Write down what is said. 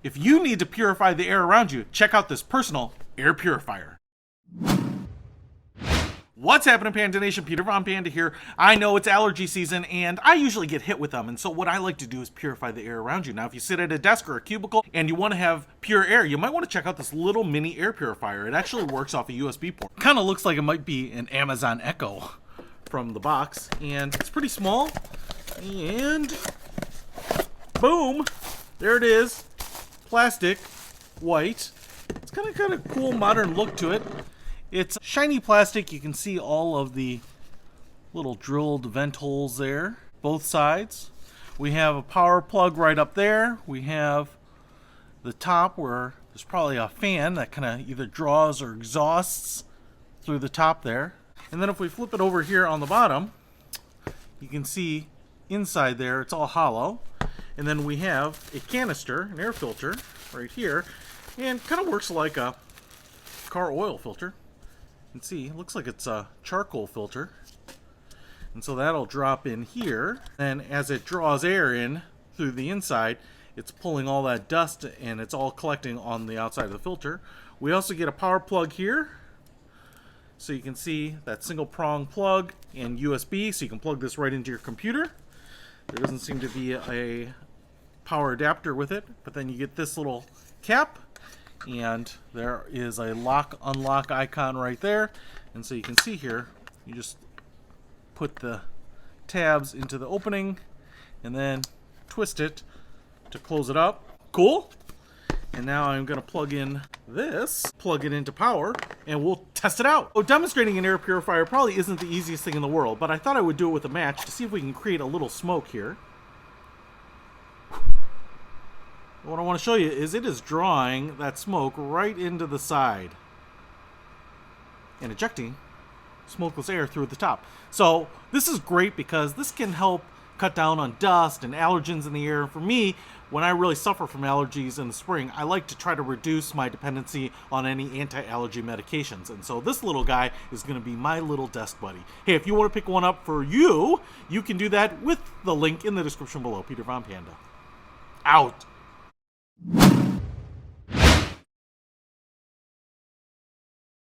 If you need to purify the air around you, check out this personal air purifier. What's happening, Panda Nation? Peter Von Panda here. I know it's allergy season, and I usually get hit with them, and so what I like to do is purify the air around you. Now, if you sit at a desk or a cubicle and you want to have pure air, you might want to check out this little mini air purifier. It actually works off a USB port. Kind of looks like it might be an Amazon Echo from the box, and it's pretty small, and boom, there it is. Plastic, white. It's got a kind of cool modern look to it. It's shiny plastic. You can see all of the little drilled vent holes there, both sides. We have a power plug right up there. We have the top where there's probably a fan that kind of either draws or exhausts through the top there. And then if we flip it over here on the bottom, you can see inside there it's all hollow. And then we have a canister, an air filter right here, and kind of works like a car oil filter. You can see, it looks like it's a charcoal filter. And so that'll drop in here. And as it draws air in through the inside, it's pulling all that dust and it's all collecting on the outside of the filter. We also get a power plug here. So you can see that single prong plug and USB, so you can plug this right into your computer. There doesn't seem to be a power adapter with it, but then you get this little cap, and there is a lock unlock icon right there. And so you can see here, you just put the tabs into the opening and then twist it to close it up. Cool. And now I'm going to plug in this, plug it into power, and we'll test it out. So demonstrating an air purifier probably isn't the easiest thing in the world, but I thought I would do it with a match to see if we can create a little smoke here. What I want to show you is it is drawing that smoke right into the side and ejecting smokeless air through the top. So this is great because this can help cut down on dust and allergens in the air. For me, when I really suffer from allergies in the spring, I like to try to reduce my dependency on any anti-allergy medications. And so this little guy is going to be my little desk buddy. Hey, if you want to pick one up for you, you can do that with the link in the description below. Peter Von Panda. Out.